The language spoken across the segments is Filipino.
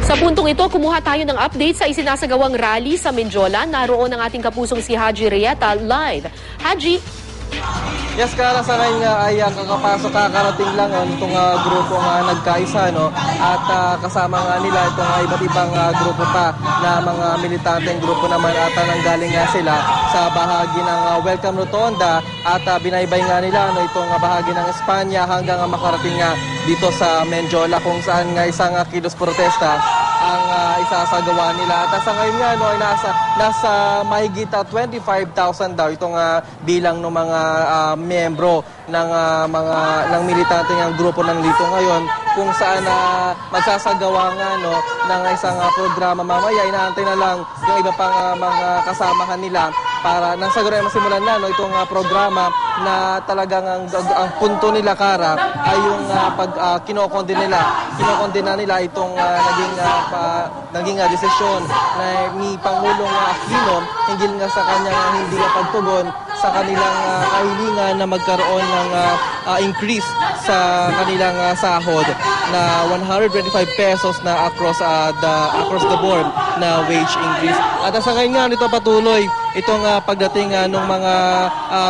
Sa puntong ito, kumuha tayo ng update sa isinasagawang rally sa Menjola. Naroon ang ating kapusong si Haji Rieta live. Haji? Yes, Kara, sa ngayon nga ay kakarating lang itong grupo nga nagkaisa, no? At kasama nga nila itong iba't ibang grupo pa na mga militanteng grupo naman at nanggaling nga sila sa bahagi ng Welcome Rotonda at binaybay nga nila itong bahagi ng Espanya hanggang makarating nga dito sa Menjola kung saan nga isang kilos protesta ang isasagawa nila. At sa ngayon nga ay nasa mahigit 25,000 daw itong bilang ng mga miyembro ng militanteng grupo ng dito ngayon kung saan magsasagawa nga ng isang programa. Mamaya inaantay na lang yung iba pang mga kasamahan nila para nang siguro ay masimulan na itong programa na talagang ang punto nila, Kara, ay yung kinokondena nila itong naging desisyon ni Pangulong Aquino hinggil nga sa kanyang hindi pagtugon sa kanilang kahilingan na magkaroon ng increase sa kanilang sahod na 125 pesos na across the board na wage increase. At sa ngayon nga nito patuloy itong pagdating ng mga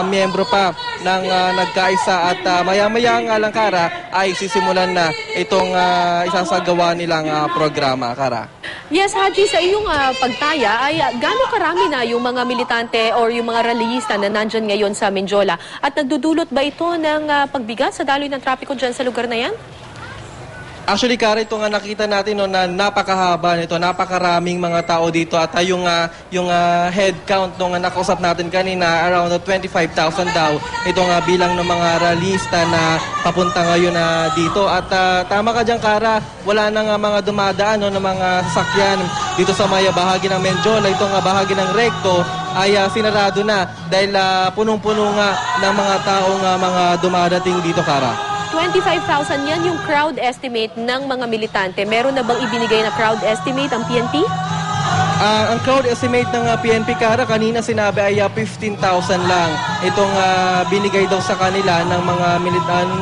miyembro pa ng nagkaisa at maya-maya nga lang, Kara, ay sisimulan na itong isasagawa nilang programa, Kara. Yes, Haji, sa iyong pagtaya ay gaano karami na yung mga militante or yung mga rallyista na nandyan ngayon sa Menjola? At nagdudulot ba ito ng pagbigat sa daloy ng trapiko dyan sa lugar na yan? Actually, Kara, ito nga nakita natin na napakahaba nito, napakaraming mga tao dito at yung head count nung nakausap natin kanina, around 25,000 daw. Ito nga bilang ng mga rallyista na papunta ngayon dito. At tama ka dyan, Kara, wala na nga mga dumadaan ng mga sasakyan dito sa may bahagi ng Menjola. Ito nga bahagi ng Recto ay sinarado na dahil punong-puno nga ng mga taong mga dumadating dito, Kara. 25,000 yan yung crowd estimate ng mga militante. Meron na bang ibinigay na crowd estimate ang PNP? Ang crowd estimate ng PNP, Kara, kanina sinabi ay 15,000 lang. Itong binigay daw sa kanila ng mga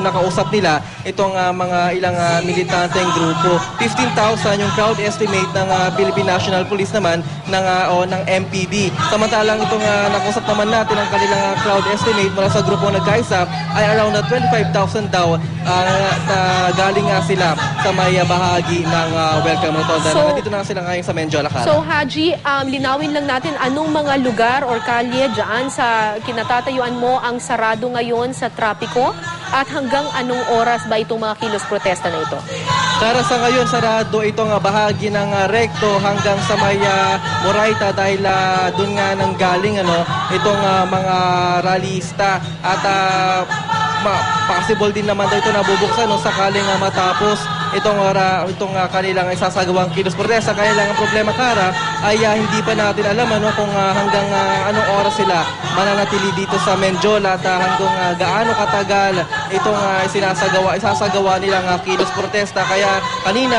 nakausap nila, itong mga ilang militanteng grupo. 15,000 yung crowd estimate ng Philippine National Police naman ng MPD. Samantalang itong nakausap naman natin ang kanilang crowd estimate mula sa grupo nagkaisa ay around 25,000 daw galing nga sila sa may bahagi ng Welcome Rotonda. Nandito na sila ngayon sa Menjola, Kara. So, Haji, linawin lang natin anong mga lugar or kalye dyan sa kinatatayuan mo ang sarado ngayon sa trapiko at hanggang anong oras ba itong mga kilos protesta na ito? Kara, sa ngayon sarado itong bahagi ng Recto hanggang sa may Moraita dahil doon nga nang galing itong mga rallyista at possible din naman daw ito nabubuksan sakaling matapos itong kanilang isasagawang kilos protesta. Kaya lang ang problema, Kara, ay hindi pa natin alam kung hanggang anong oras sila mananatili dito sa Menjola at hanggang gaano katagal itong isasagawa nilang kilos protesta. Kaya kanina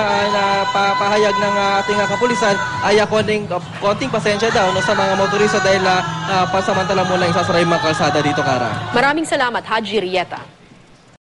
pahayag ng ating kapulisan ay konting pasensya daw sa mga motorista dahil pansamantala mo lang isasara yung mga kalsada dito, Kara. Maraming salamat, Haji Rieta.